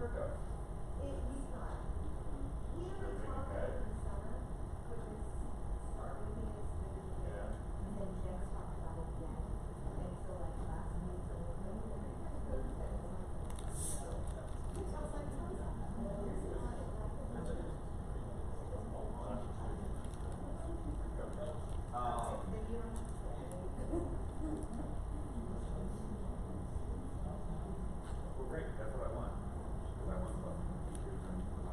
escort go? He's not. He only taught me in the summer, which is starting to get students. Yeah. And then Jen's talked about it again. And so like last week, so we're going to Well, great, that's what I want. Because I want some teachers and my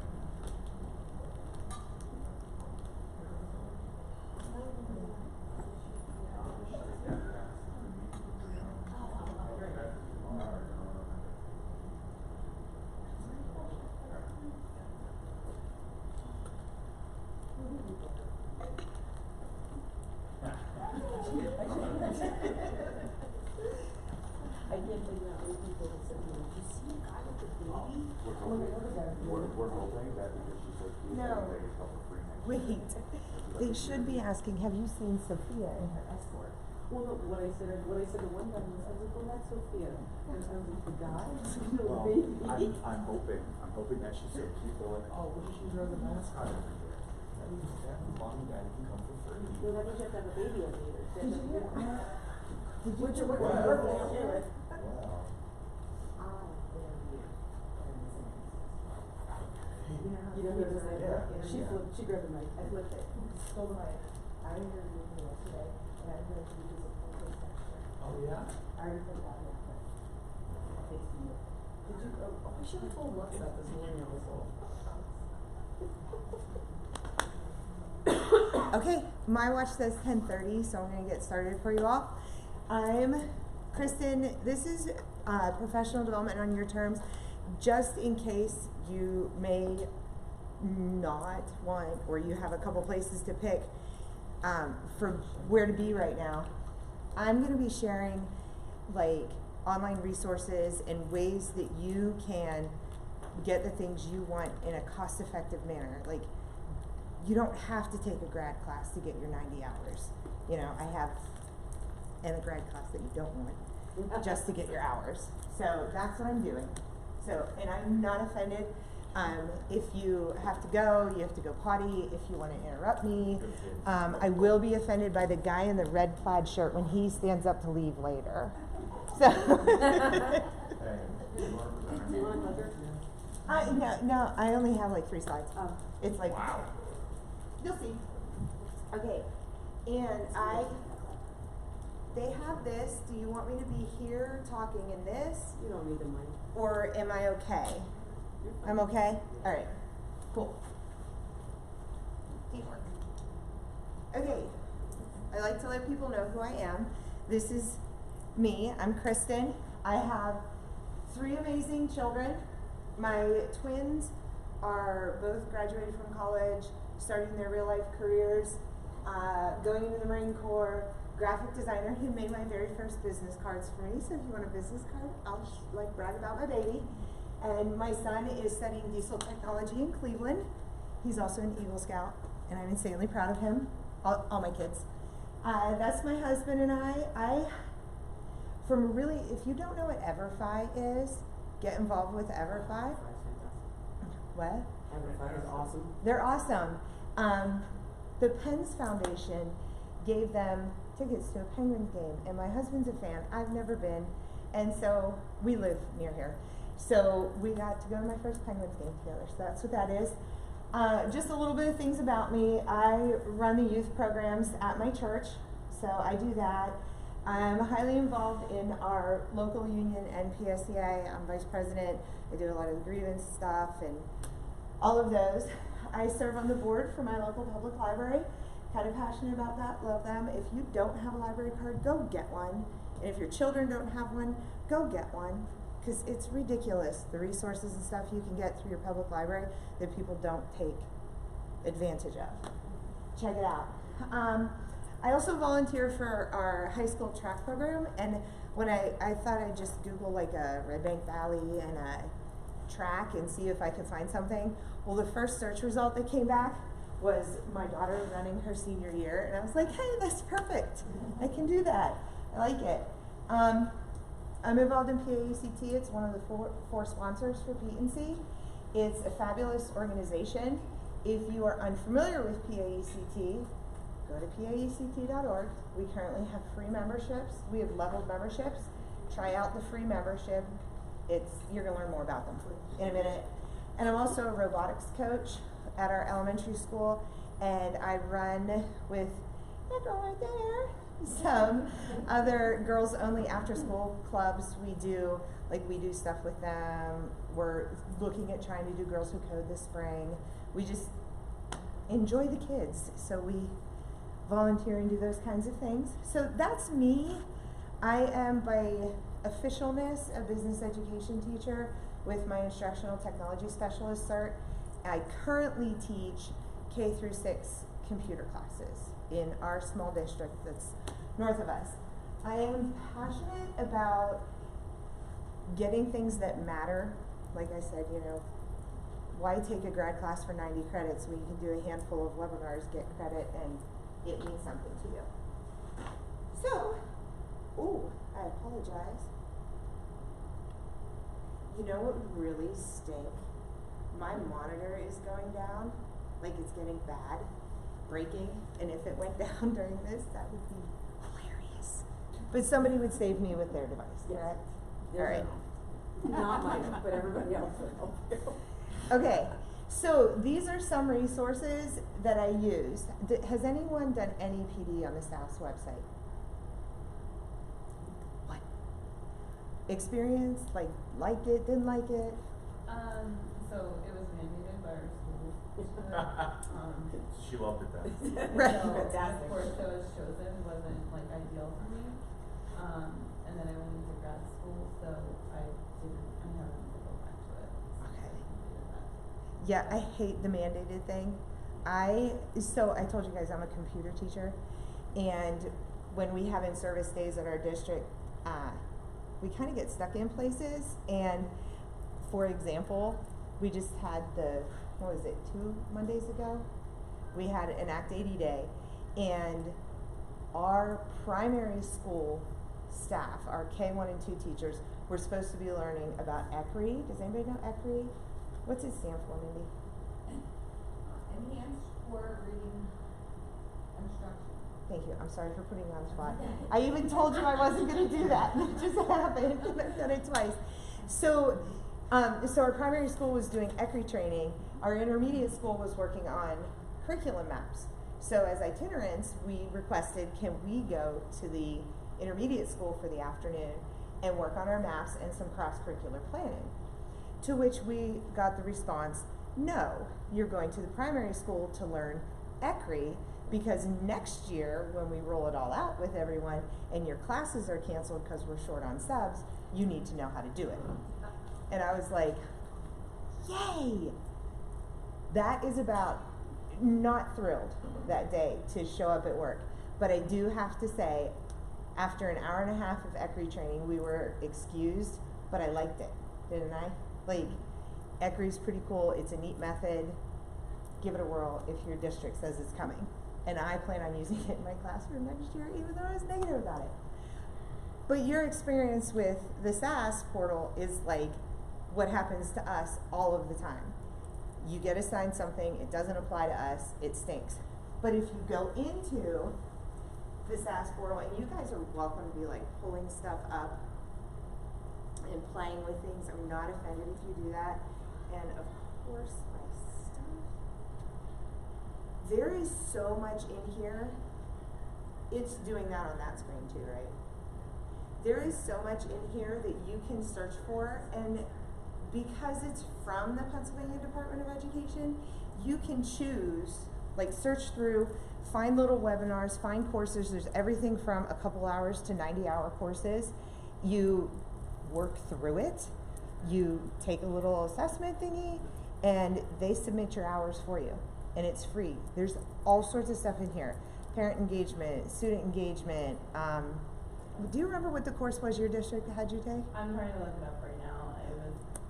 I can't figure out where people that said, "Did you see a guy with a baby?" We're hoping that because she's so cute, No. they get a couple free next Wait, they should be asking, have you seen Sophia in her escort? Well, no, what I said to one guy was, I was like, "Well, that's Sophia." And I was like, "The guy, the Well, baby." I'm hoping that she's so cute. They're like, oh, what if she's wearing the mascot every year? That means that mom and dad can come for free. No, that means you have to have a baby every year. Did you hear? Which are Wow. perfect. Wow. You know who does that? Yeah. She grabbed the mic. I flipped it. Stole the mic. I interviewed him yesterday, and I'm going to use a full face extra. Oh, yeah? I already put that in, but I'll fix you. Did you? Oh, I should have told Lex that this morning. I was all. Okay, my watch says 10:30, so I'm going to get started for you all. I'm Kristen. This is professional development on your terms. Just in case you may not want, or you have a couple places to pick for where to be right now, I'm going to be sharing like online resources and ways that you can get the things you want in a cost-effective manner. Like, you don't have to take a grad class to get your 90 hours. You know, I have, and a grad class that you don't want, just to get your hours. So that's what I'm doing. So, and I'm not offended. If you have to go, you have to go potty. If you want to interrupt me, I will be offended by the guy in the red plaid shirt when he stands up to leave later. So, no, I only have like 3 slides. Oh. It's like, Wow. you'll see. Okay, and they have this. Do you want me to be here talking in this, You don't need the mic. or am I okay? I'm okay? All right, cool. Teamwork. Okay, I like to let people know who I am. This is me. I'm Kristen. I have 3 amazing children. My twins are both graduated from college, starting their real life careers, going into the Marine Corps, graphic designer who made my very first business cards for me. So if you want a business card, I'll like brag about my baby. And my son is studying diesel technology in Cleveland. He's also an Eagle Scout, and I'm insanely proud of him. All my kids. That's my husband and I. From really, if you don't know what EverFi is, get involved with EverFi. What? EverFi is awesome. They're awesome. The Pens Foundation gave them tickets to a Penguins game, and my husband's a fan. I've never been, and so we live near here. So we got to go to my first Penguins game together. So that's what that is. Just a little bit of things about me. I run the youth programs at my church, so I do that. I'm highly involved in our local union and PSCA. I'm vice president. I do a lot of the grievance stuff and all of those. I serve on the board for my local public library. Kind of passionate about that, love them. If you don't have a library card, go get one. And if your children don't have one, go get one. Because it's ridiculous, the resources and stuff you can get through your public library that people don't take advantage of. Check it out. I also volunteer for our high school track program, and when I thought I'd just Google like a Red Bank Valley and a track and see if I could find something. Well, the first search result that came back was my daughter running her senior year, and I was like, hey, that's perfect. I can do that. I like it. I'm involved in PAECT. It's one of the four sponsors for P&C. It's a fabulous organization. If you are unfamiliar with PAECT, go to paect.org. We currently have free memberships. We have leveled memberships. Try out the free membership. You're gonna learn more about them in a minute. And I'm also a robotics coach at our elementary school, and I run with that girl right there some other girls only after school clubs. We do stuff with them. We're looking at trying to do Girls Who Code this spring. We just enjoy the kids, so we volunteer and do those kinds of things. So that's me. I am by officialness a business education teacher with my instructional technology specialist cert. I currently teach K through 6 computer classes in our small district that's north of us. I am passionate about getting things that matter. Like I said, why take a grad class for 90 credits when you can do a handful of webinars, get credit, and it means something to you. So, I apologize. You know what would really stink? My monitor is going down, like it's getting bad, breaking, and if it went down during this, that would be hilarious. But somebody would save me with their device, correct? All right. Not mine, but everybody else would help you. Okay, so these are some resources that I use. Has anyone done any PD on the SAS website? What? Experience? Like it, didn't like it? So it was mandated by our school. She loved it then. Right. So Fantastic. the course that was chosen wasn't ideal for me. And then I went into grad school, so I haven't go back to it. Okay. That. Yeah, I hate the mandated thing. So I told you guys I'm a computer teacher, and when we have in-service days at our district, we kind of get stuck in places. And for example, we just had 2 Mondays ago? We had an Act 80 day, and our primary school staff, our K1 and 2 teachers, were supposed to be learning about ECRI. Does anybody know ECRI? What's it stand for, Mindy? Enhanced Core Reading Instruction. Thank you. I'm sorry for putting you on the spot. I even told you I wasn't going to do that, and it just happened. I've done it twice. So our primary school was doing ECRI training. Our intermediate school was working on curriculum maps. So as itinerants, we requested, can we go to the intermediate school for the afternoon and work on our maps and some cross-curricular planning? To which we got the response, no, you're going to the primary school to learn ECRI, because next year, when we roll it all out with everyone and your classes are canceled because we're short on subs, you need to know how to do it. And I was like, yay! That is about, not thrilled that day to show up at work. But I do have to say, after an hour and a half of ECRI training, we were excused, but I liked it, didn't I? ECRI is pretty cool. It's a neat method. Give it a whirl if your district says it's coming. And I plan on using it in my classroom next year, even though I was negative about it. But your experience with the SAS portal is what happens to us all of the time. You get assigned something, it doesn't apply to us, it stinks. But if you go into the SAS portal, and you guys are welcome to be pulling stuff up and playing with things. I'm not offended if you do that. And of course, my stuff. There is so much in here. It's doing that on that screen too, right? There is so much in here that you can search for, and because it's from the Pennsylvania Department of Education, you can choose, search through, find little webinars, find courses. There's everything from a couple hours to 90-hour courses. You work through it. You take a little assessment thingy, and they submit your hours for you, and it's free. There's all sorts of stuff in here. Parent engagement, student engagement. Do you remember what the course was your district had you take? I'm trying to look it up right now. I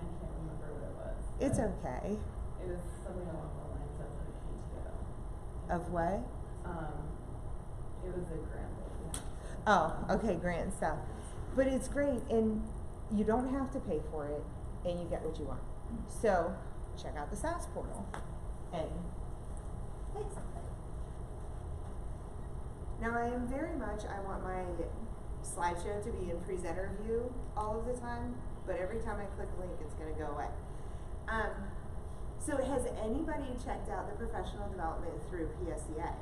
can't remember what it was. It's okay. It was something along the lines of the PTO. Of what? It was a grant that we had. Oh, okay, grant and stuff. But it's great, and you don't have to pay for it, and you get what you want. So, check out the SAS portal and take something. Now, I am very much, I want my slideshow to be in presenter view all of the time, but every time I click a link, it's going to go away. So has anybody checked out the professional development through PSEA?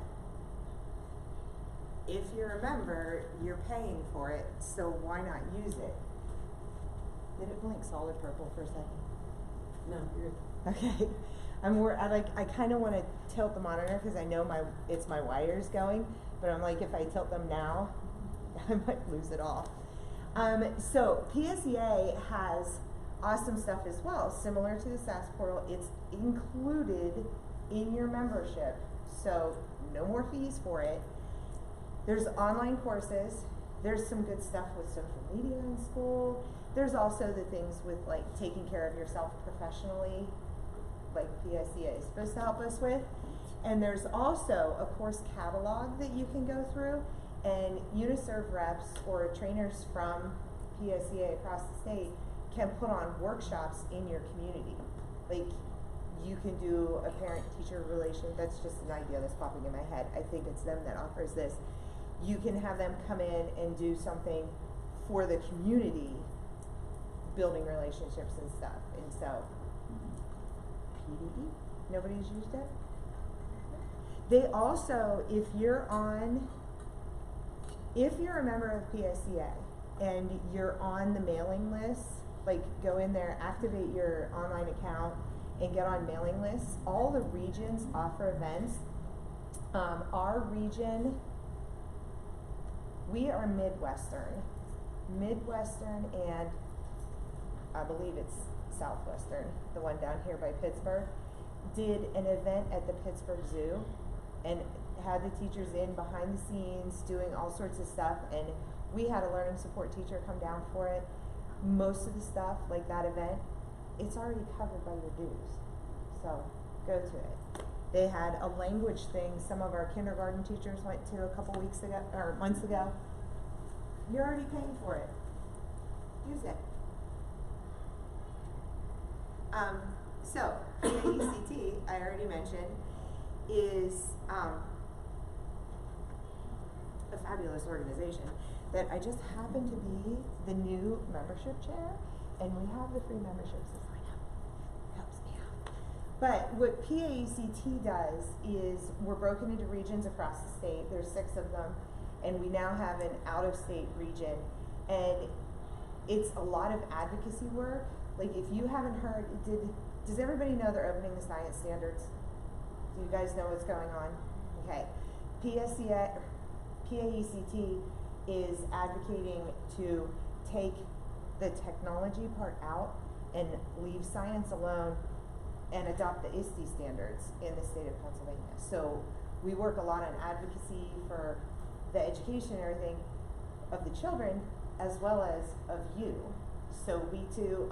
If you're a member, you're paying for it, so why not use it? Did it blink solid purple for a second? No, you're. Okay. I kind of want to tilt the monitor because I know it's my wires going, but I'm like, if I tilt them now, I might lose it all. So PSEA has awesome stuff as well, similar to the SAS portal. It's included in your membership, so no more fees for it. There's online courses. There's some good stuff with social media in school. There's also the things with like taking care of yourself professionally, like PSEA is supposed to help us with. And there's also a course catalog that you can go through, and UniServe reps or trainers from PSEA across the state can put on workshops in your community. Like, you can do a parent-teacher relation, that's just an idea that's popping in my head. I think it's them that offers this. You can have them come in and do something for the community, building relationships and stuff. And so, PDE, nobody's used it? They also, if you're a member of PSEA and you're on the mailing list, like go in there, activate your online account and get on mailing lists. All the regions offer events. Our region, we are Midwestern and I believe it's Southwestern, the one down here by Pittsburgh, did an event at the Pittsburgh Zoo and had the teachers in behind the scenes doing all sorts of stuff, and we had a learning support teacher come down for it. Most of the stuff, like that event, it's already covered by your dues, so go to it. They had a language thing some of our kindergarten teachers went to a couple weeks ago, or months ago. You're already paying for it. Use it. So, PAECT, I already mentioned, is a fabulous organization that I just happen to be the new membership chair, and we have the free memberships this right now. Helps me out. But what PAECT does is we're broken into regions across the state. There's 6 of them, and we now have an out-of-state region, and it's a lot of advocacy work. Like, if you haven't heard, does everybody know they're opening the science standards? Do you guys know what's going on? Okay. PAECT is advocating to take the technology part out and leave science alone and adopt the ISTE standards in the state of Pennsylvania. So we work a lot on advocacy for the education and everything of the children as well as of you. So we do,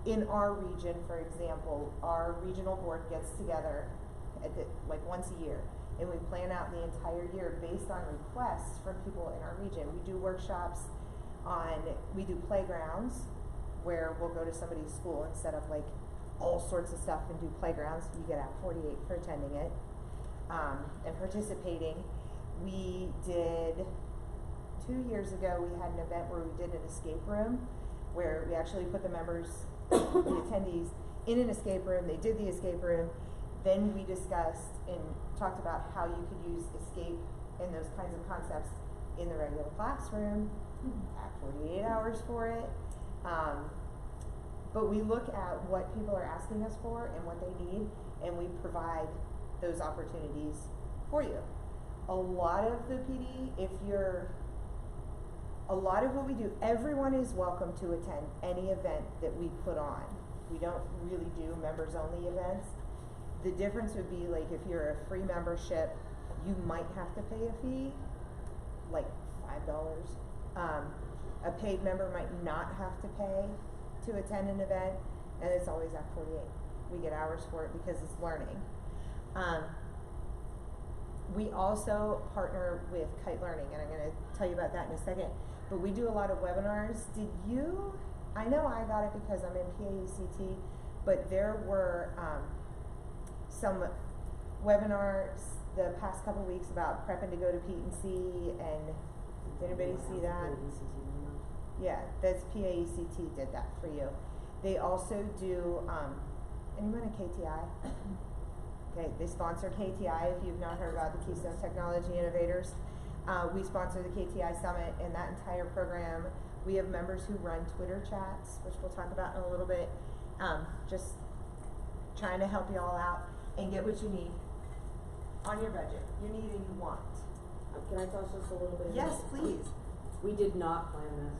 in our region, for example, our regional board gets together like once a year, and we plan out the entire year based on requests from people in our region. We do workshops we do playgrounds where we'll go to somebody's school and set up like all sorts of stuff and do playgrounds. You get out 48 for attending it and participating. We did, 2 years ago, we had an event where we did an escape room where we actually put the members, the attendees, in an escape room. They did the escape room. Then we discussed and talked about how you could use escape and those kinds of concepts in the regular classroom. At 48 hours for it. But we look at what people are asking us for and what they need, and we provide those opportunities for you. A lot of the PD, a lot of what we do, everyone is welcome to attend any event that we put on. We don't really do members-only events. The difference would be like if you're a free membership, you might have to pay a fee, like $5. A paid member might not have to pay to attend an event, and it's always at 48. We get hours for it because it's learning. We also partner with Kite Learning, and I'm going to tell you about that in a second. but we do a lot of webinars. Did you, I know I got it because I'm in PAECT, but there were, some webinars the past couple weeks about prepping to go to Pete and C, and did anybody see that? Yeah, that's PAECT did that for you. They also do, anyone at KTI? Okay, they sponsor KTI, if you've not heard about the Keystone Technology Innovators. We sponsor the KTI Summit and that entire program. We have members who run Twitter chats, which we'll talk about in a little bit. Just trying to help you all out and get what you need on your budget. You need and you want. Can I touch just a little bit? Yes, please. We did not plan this.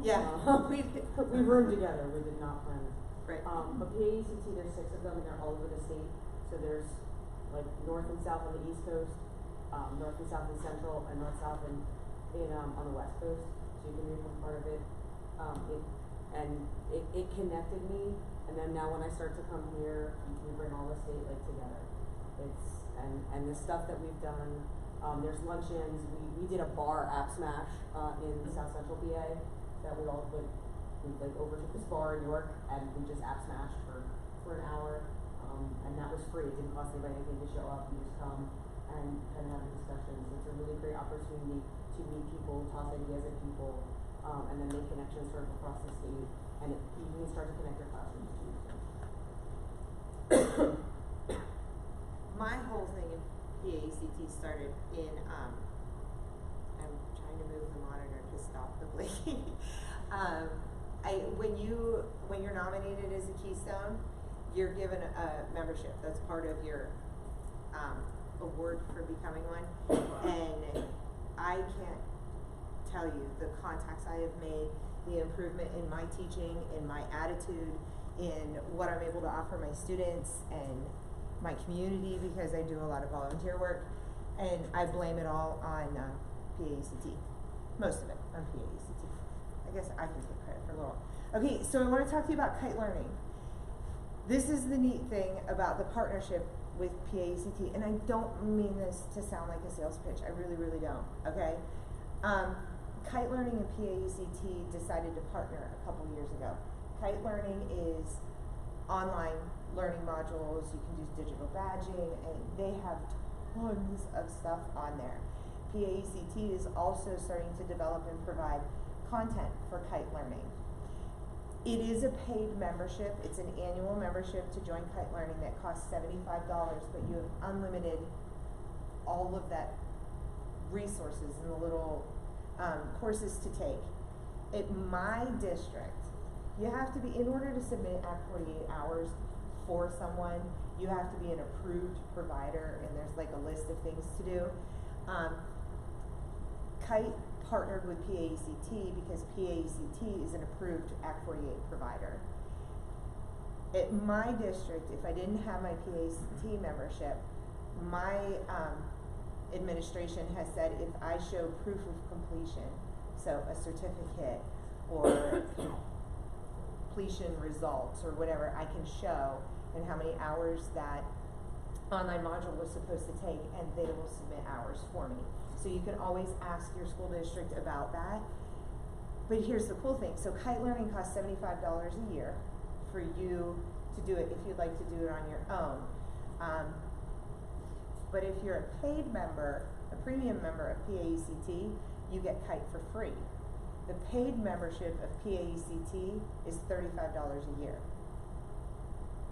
Yeah. We roomed together, we did not plan it. Right. But PAECT, there's 6 of them and they're all over the state. So there's like north and south on the East Coast, north and south and central, and north south and on the West Coast. So you can become part of it. It connected me, and then now when I start to come here, we bring all the state like together. And the stuff that we've done. There's luncheons. We did a bar app smash in South Central PA that we all we overtook this bar in York and we just app smashed for an hour. And that was free. It didn't cost anybody anything to show up. You just come and kind of have the discussions. It's a really great opportunity to meet people, toss ideas at people, and then make connections sort of across the state. And you can start to connect your classrooms too. So. My whole thing in PAECT started in, I'm trying to move the monitor to stop the blinking. When you're nominated as a Keystone, you're given a membership. That's part of your award for becoming one. And I can't tell you the contacts I have made, the improvement in my teaching, in my attitude, in what I'm able to offer my students, and my community, because I do a lot of volunteer work, and I blame it all on PAECT. Most of it on PAECT. I guess I can take credit for a little. Okay, so I want to talk to you about kite learning. This is the neat thing about the partnership with PAECT, and I don't mean this to sound like a sales pitch. I really, really don't. Okay, Kite Learning and PAECT decided to partner a couple years ago. Kite Learning is online learning modules. You can use digital badging, and they have tons of stuff on there. PAECT is also starting to develop and provide content for Kite Learning. It is a paid membership. It's an annual membership to join Kite Learning that costs $75, but you have unlimited all of that resources and the little courses to take. At my district, you have to be, in order to submit at 48 hours for someone, you have to be an approved provider, and there's like a list of things to do. Kite partnered with PAECT because PAECT is an approved Act 48 provider. At my district, if I didn't have my PAECT membership, my administration has said if I show proof of completion, so a certificate or completion results or whatever I can show, and how many hours that online module was supposed to take, and they will submit hours for me. So you can always ask your school district about that. But here's the cool thing. So Kite Learning costs $75 a year for you to do it if you'd like to do it on your own. But if you're a paid member, a premium member of PAECT, you get Kite for free. The paid membership of PAECT is $35 a year.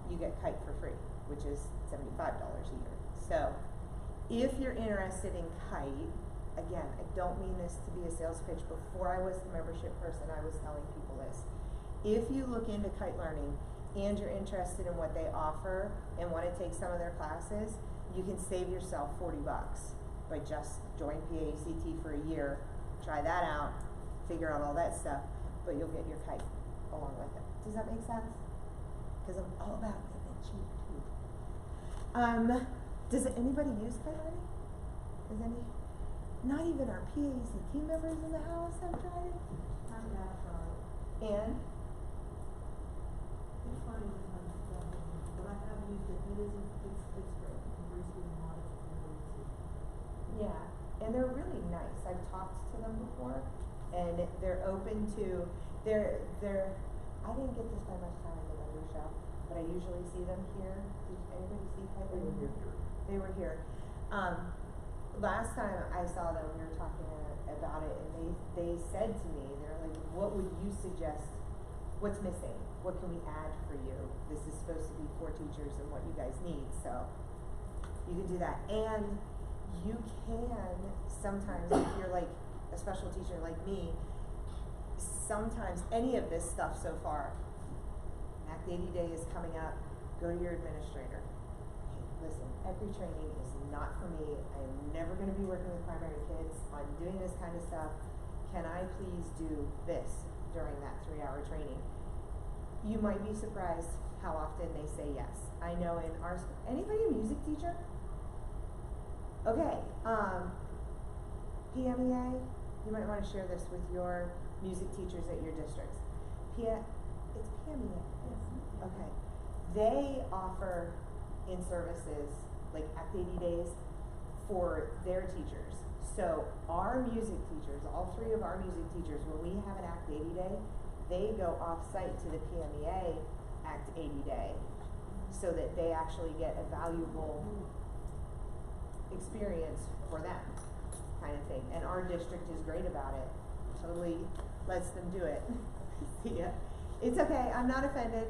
You get Kite for free, which is $75 a year. So if you're interested in Kite, again, I don't mean this to be a sales pitch. Before I was the membership person, I was telling people this. If you look into Kite Learning and you're interested in what they offer and want to take some of their classes, you can save yourself $40 by just joining PAECT for a year, try that out, figure out all that stuff, but you'll get your Kite along with it. Does that make sense? Because I'm all about getting it cheap too. Does anybody use Kite Learning? Does any? Not even our PAECT members in the house have tried it? I have tried. And? It's funny but I have used it. It's great. Very sweet and modest. Yeah. and they're really nice. I've talked to them before, and they're open to, they're, I didn't get to spend much time in the vendor show, but I usually see them here. Did anybody see Piper? They were here. They were here. Last time I saw them, we were talking about it, and they said to me, they're like, what would you suggest? What's missing? What can we add for you? This is supposed to be for teachers and what you guys need, so you can do that. And you can sometimes, if you're like a special teacher like me, sometimes any of this stuff so far, Act 80 Day is coming up, go to your administrator. Hey, listen, every training is not for me. I am never going to be working with primary kids on doing this kind of stuff. Can I please do this during that 3-hour training? You might be surprised how often they say yes. I know in our, anybody a music teacher? Okay, PMEA, you might want to share this with your music teachers at your districts. It's PMEA, yes. Okay. They offer in services like Act 80 Days for their teachers. So our music teachers, all 3 of our music teachers, when we have an Act 80 Day, they go off-site to the PMEA Act 80 Day so that they actually get a valuable experience for them, kind of thing. And our district is great about it. Totally lets them do it. Yeah. It's okay, I'm not offended.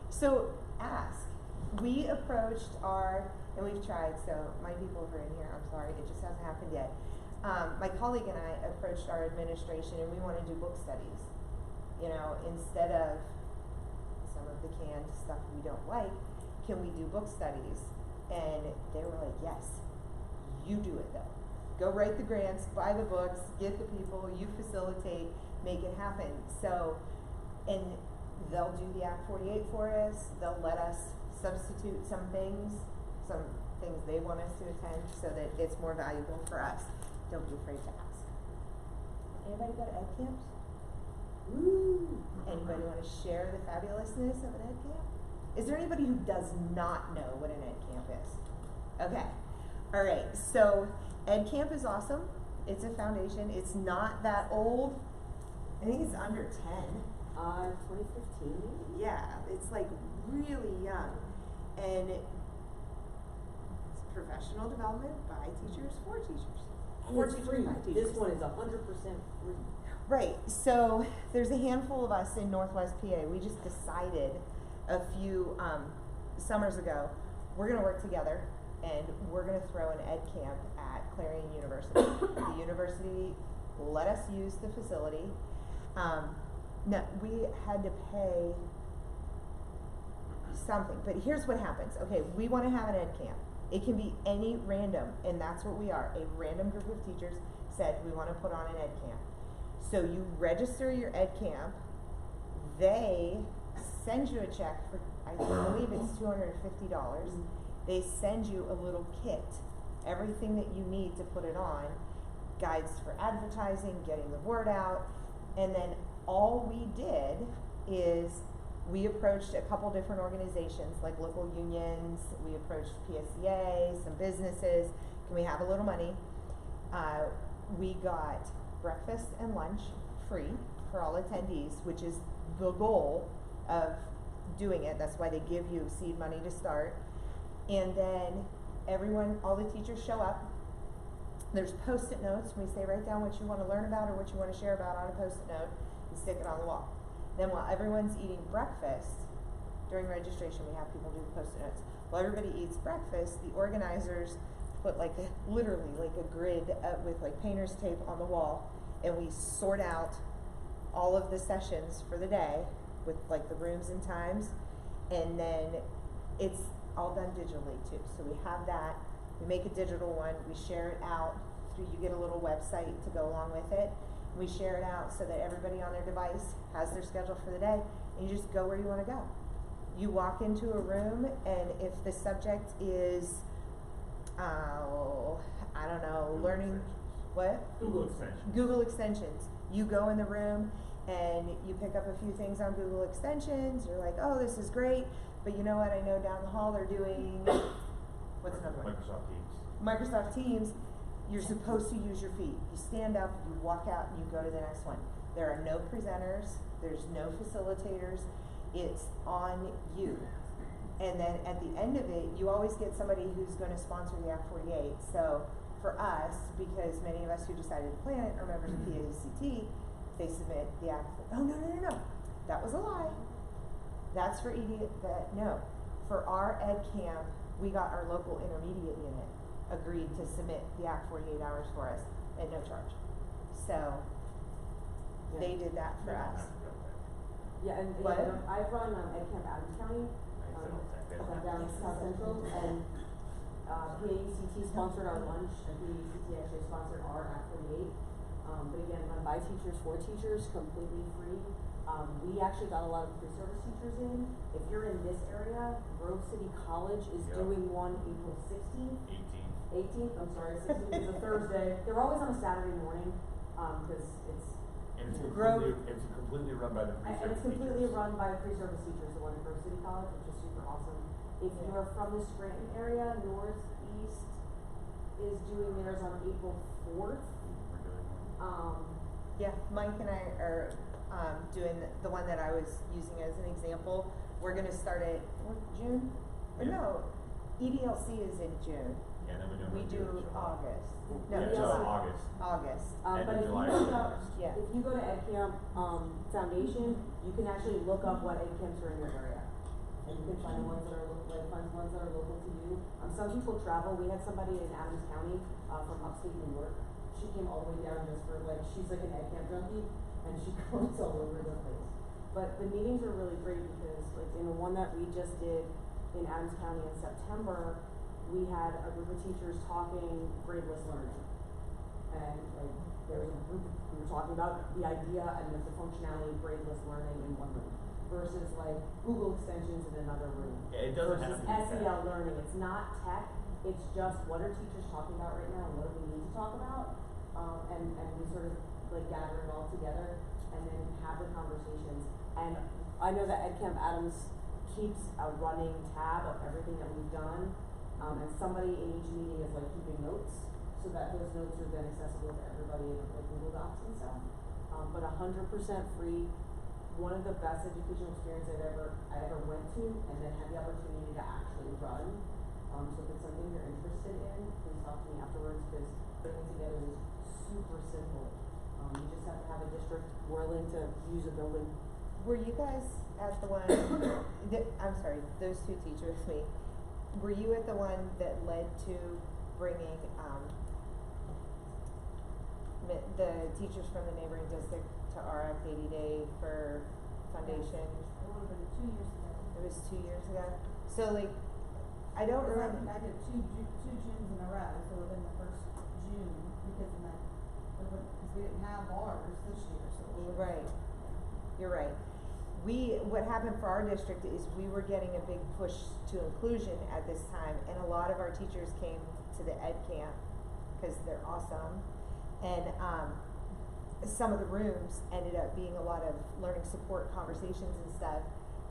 So ask. We approached and we've tried, so my people who are in here, I'm sorry, it just hasn't happened yet. My colleague and I approached our administration and we want to do book studies. You know, instead of some of the canned stuff we don't like, can we do book studies? And they were like, yes, you do it though. Go write the grants, buy the books, get the people, you facilitate, make it happen. So, and they'll do the Act 48 for us, they'll let us substitute some things they want us to attend so that it's more valuable for us. Don't be afraid to ask. Anybody go to ed camps? Woo! Anybody want to share the fabulousness of an ed camp? Is there anybody who does not know what an ed camp is? Okay. All right. So ed camp is awesome. It's a foundation. It's not that old. I think it's under 10. 2015. Yeah, it's like really young. And it's professional development by teachers for teachers. And For it's teachers free. by teachers. This one is 100% free. Right. So there's a handful of us in Northwest PA. We just decided a few summers ago, we're going to work together and we're going to throw an ed camp at Clarion University. The university let us use the facility. No, we had to pay something, but here's what happens. Okay, we want to have an ed camp. It can be any random, and that's what we are. A random group of teachers said we want to put on an ed camp. So you register your ed camp. They send you a check for, I believe it's $250. They send you a little kit, everything that you need to put it on, guides for advertising, getting the word out, and then all we did is we approached a couple different organizations like local unions, we approached PSCA, some businesses, can we have a little money? We got breakfast and lunch free for all attendees, which is the goal of doing it. That's why they give you seed money to start. And then all the teachers show up. There's post-it notes. We say write down what you want to learn about or what you want to share about on a post-it note and stick it on the wall. Then while everyone's eating breakfast, during registration we have people do the post-it notes. While everybody eats breakfast, the organizers put literally like a grid with like painter's tape on the wall, and we sort out all of the sessions for the day with like the rooms and times, and then it's all done digitally too. So we have that, we make a digital one, we share it out through, you get a little website to go along with it. We share it out so that everybody on their device has their schedule for the day, and you just go where you want to go. You walk into a room, and if the subject is, I don't know, learning, what? Google Extensions. Google Extensions. You go in the room, and you pick up a few things on Google Extensions. You're like, oh, this is great, but you know what? I know down the hall they're doing What's another one? Microsoft Teams. Microsoft Teams, you're supposed to use your feet. You stand up, you walk out, and you go to the next one. There are no presenters, there's no facilitators, it's on you. And then at the end of it, you always get somebody who's gonna sponsor the Act 48. So for us, because many of us who decided to plan it are members of PACT, they submit the Act. Oh, no. That was a lie. That's for no. For our ed camp, we got our local intermediate unit agreed to submit the Act 48 hours for us at no charge. So they did that for us. Yeah, and What? I've run Ed Camp Adams County, down in South Central, and PACT sponsored our lunch, and PACT actually sponsored our Act 48. But again, run by teachers for teachers, completely free. We actually got a lot of pre-service teachers in. If you're in this area, Grove City College is doing one April 16th. 18th, I'm sorry, 16th is a Thursday. They're always on a Saturday morning, cause And it's Grove- completely run by the and pre-service it's completely teachers. run by pre-service teachers, the one at Grove City College, which is super awesome. If you are from the Scranton area, Northeast is doing theirs on April 4th. We're doing one. Yeah, Mike and I are doing the one that I was using as an example. We're gonna start it, June? Or Yeah. no, EDLC is in June. Yeah, then We do August. No, Yeah, EDLC. August. August. End But of if July you or look up, August. Yeah. if you go to Ed Camp Foundation, you can actually look up what Ed camps are in your area, and you can find the ones that are ones that are local to you. Some people travel. We had somebody in Adams County from upstate New York. She came all the way down just for she's like an Ed Camp junkie, and she goes all over the place. But the meetings are really great because in the one that we just did in Adams County in September, we had a group of teachers talking gradeless learning. And there was a group, we were talking about the idea and the functionality of gradeless learning in one room versus Google extensions in another room. Yeah, it doesn't have versus to be SEL tech. learning. It's not tech, it's just what are teachers talking about right now and what do we need to talk about? And we sort of gather it all together and then have the conversations. And I know that Ed Camp Adams keeps a running tab of everything that we've done. And somebody in each meeting is keeping notes, so that those notes are then accessible to everybody in Google Docs and stuff. But 100% free, one of the best educational experiences I ever went to, and then had the opportunity to actually run. So if it's something you're interested in, please talk to me afterwards, because putting it together is super simple. You just have to have a district willing to use a building. Were you guys at the one, I'm sorry, those two teach with me. Were you at the one that led to bringing, the teachers from the neighboring district to our Act 80 Day for foundation? It would have been 2 years ago. It was 2 years ago. So I don't remember. I did two Junes in a row, so within the first June, because we didn't have ours this year, so it was. Right. You're right. What happened for our district is we were getting a big push to inclusion at this time, and a lot of our teachers came to the ed camp because they're awesome. And some of the rooms ended up being a lot of learning support conversations and stuff.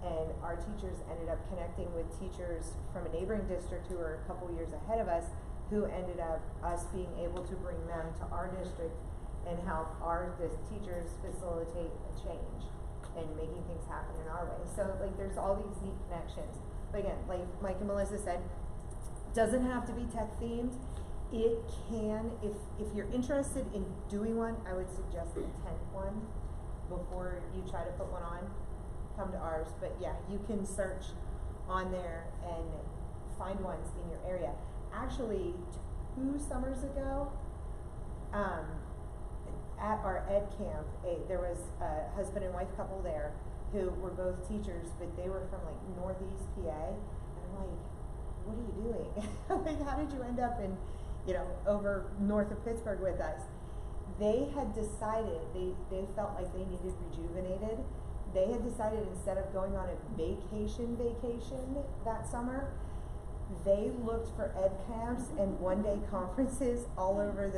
And our teachers ended up connecting with teachers from a neighboring district who were a couple years ahead of us, who ended up us being able to bring them to our district and help the teachers facilitate a change and making things happen in our way. So there's all these neat connections. But again, like Mike and Melissa said, doesn't have to be tech themed. It can, if you're interested in doing one, I would suggest attend one before you try to put one on. Come to ours. But yeah, you can search on there and find ones in your area. Actually, 2 summers ago, at our ed camp, there was a husband and wife couple there who were both teachers, but they were from Northeast PA. And I'm like, what are you doing? How did you end up in, over north of Pittsburgh with us? They had decided, they felt like they needed rejuvenated. They had decided instead of going on a vacation that summer, they looked for ed camps and one-day conferences all over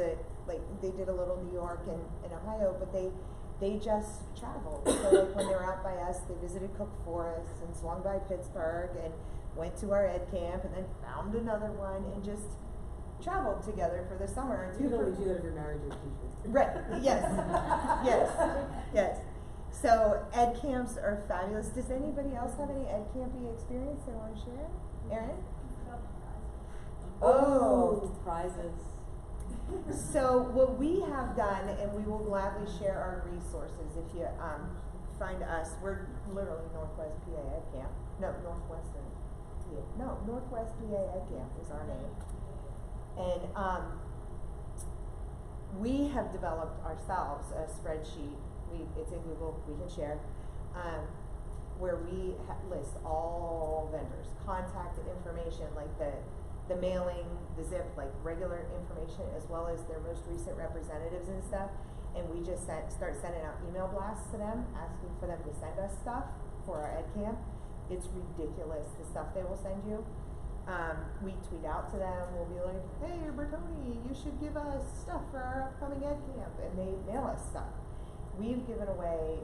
they did a little New York and Ohio, but they they just traveled. So like when they were out by us, they visited Cook Forest and swung by Pittsburgh and went to our ed camp and then found another one and just traveled together for the summer. You can only do that if you're married to a teacher. Right, yes, yes, yes. So ed camps are fabulous. Does anybody else have any ed campy experience they want to share? Erin? Oh, prizes. So what we have done, and we will gladly share our resources if you find us. We're literally Northwest PA Ed Camp. No, Northwestern PA. No, Northwest PA Ed Camp is our name. And we have developed ourselves a spreadsheet. It's in Google. We can share. Where we list all vendors, contact information, like the mailing, the zip, like regular information, as well as their most recent representatives and stuff. And we just start sending out email blasts to them, asking for them to send us stuff for our ed camp. It's ridiculous, the stuff they will send you. We tweet out to them, we'll be like, hey, Bertoni, you should give us stuff for our upcoming ed camp. And they mail us stuff. We've given away,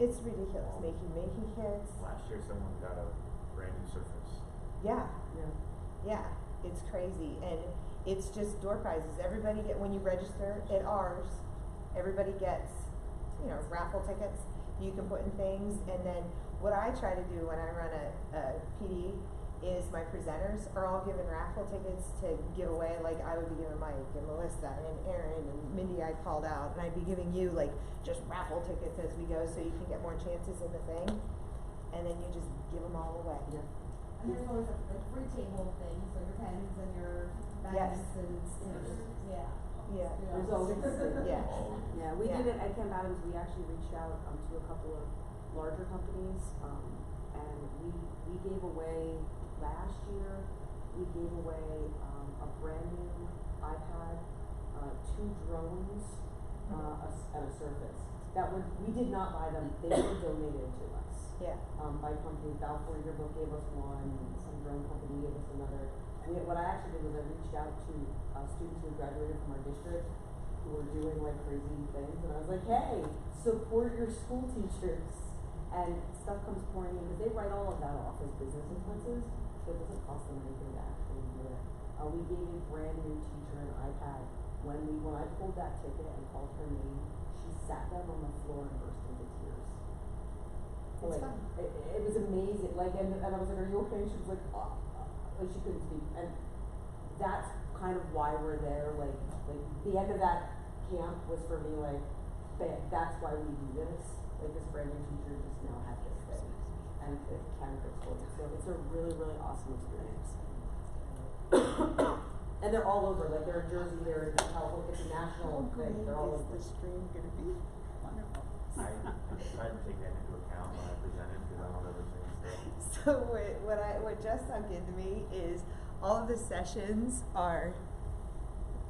it's ridiculous, making kits. Last year someone got a brand new Surface. Yeah. Yeah. Yeah, it's crazy, and it's just door prizes. Everybody when you register at ours, everybody gets, raffle tickets you can put in things. And then what I try to do when I run a PD is my presenters are all given raffle tickets to give away. Like I would be giving Mike and Melissa and Erin and Mindy I called out, and I'd be giving you like just raffle tickets as we go so you can get more chances in the thing, and then you just give them all away. Yeah. And there's always a free table thing, so your pens and your Yes. magnets and, yeah. Yeah. There's always, Yeah. yeah, we Yeah. did it at Camp Adams. We actually reached out to a couple of larger companies, and we gave away last year. We gave away a brand new iPad, 2 drones, and a Surface. We did not buy them; they were donated to us. Yeah. By companies. Balfour Yearbook gave us one, some drone company gave us another. What I actually did was I reached out to students who graduated from our district who were doing like crazy things, and I was like, hey, support your school teachers. And stuff comes pouring in because they write all of that off as business expenses, so it doesn't cost them anything to actually do it. We gave a brand new teacher an iPad. When I pulled that ticket and called her name, she sat down on the floor and burst into tears. It's Like, fun. it was amazing. Like, and I was like, are you okay? She was like, oh. Like she couldn't speak. And that's kind of why we're there. Like the end of that camp was for me like, that's why we do this. Like this brand new teacher just now has this thing, and it can exploit. So it's a really, really awesome experience. And they're all over. Like they're in Jersey, they're in California. It's a national thing. They're all over. Is the stream gonna be? Wonderful. I tried to take that into account when I presented because I don't ever say stuff. So what just sunk into me is all of the sessions are.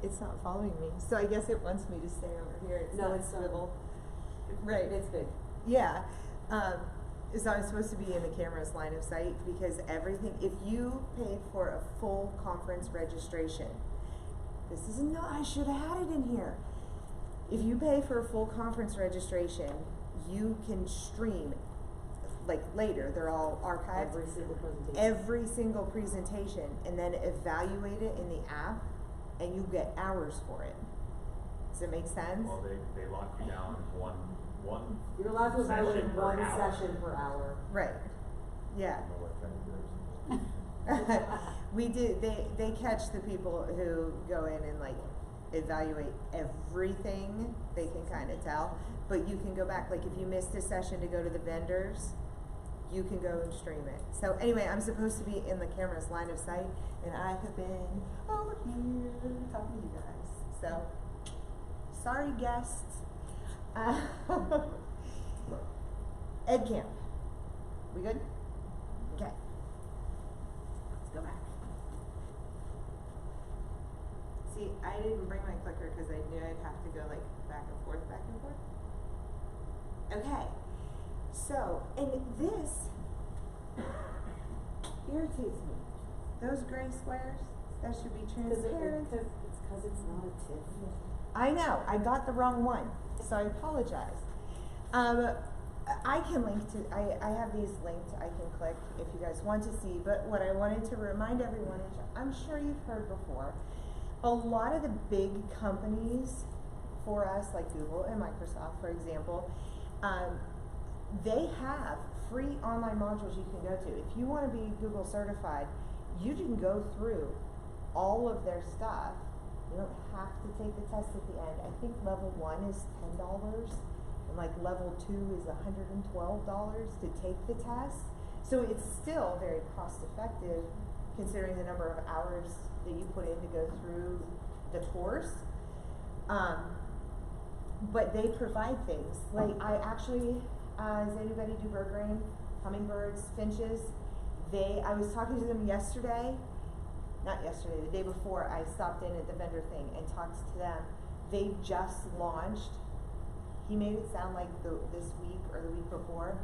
It's not following me, so I guess it wants me to stay over here. It's No, not it's swivel. It's Right. It's big. Yeah. So I'm supposed to be in the camera's line of sight because everything, if you paid for a full conference registration, this is no, I should have had it in here. If you pay for a full conference registration, you can stream, like later, they're all archived. Every single presentation. Every single presentation, and then evaluate it in the app, and you get hours for it. Does it make sense? Well, they lock you down one You're allowed to evaluate session per one hour. session per hour. Right. I Yeah. don't know what kind of yours. We did, they catch the people who go in and like evaluate everything, they can kind of tell, but you can go back, like if you missed a session to go to the vendors, you can go and stream it. So anyway, I'm supposed to be in the camera's line of sight, and I have been over here talking to you guys, so, sorry guests. Ed camp, we good? Okay. Let's go back. See, I didn't bring my clicker because I knew I'd have to go like back and forth. Okay. So, and this irritates me. Those gray squares, that should be transparent. It's because it's not a TIFF. I know, I got the wrong one, so I apologize. I can link to, I have these linked, I can click if you guys want to see, but what I wanted to remind everyone, which I'm sure you've heard before, a lot of the big companies for us, like Google and Microsoft, for example, they have free online modules you can go to. If you want to be Google certified, you can go through all of their stuff. You don't have to take the test at the end. I think level 1 is $10, and like level 2 is $112 to take the test. So it's still very cost effective considering the number of hours that you put in to go through the course. But they provide things. Like I actually, does anybody do bird brain? Hummingbirds, finches? I was talking to them yesterday, not yesterday, the day before. I stopped in at the vendor thing and talked to them. They just launched, he made it sound like this week or the week before,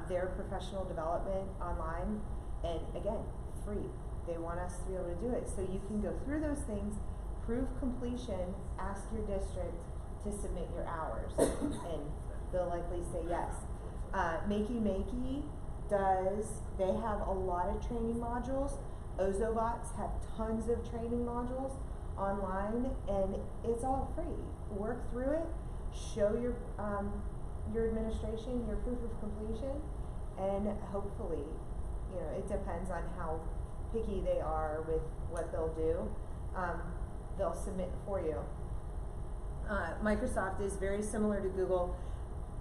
their professional development online, and again, free. They want us to be able to do it. So you can go through those things, prove completion, ask your district to submit your hours, and they'll likely say yes. Makey they have a lot of training modules. Ozobots have tons of training modules online, and it's all free. Work through it, show your administration, your proof of completion, and hopefully, you know, it depends on how picky they are with what they'll do. They'll submit for you. Microsoft is very similar to Google.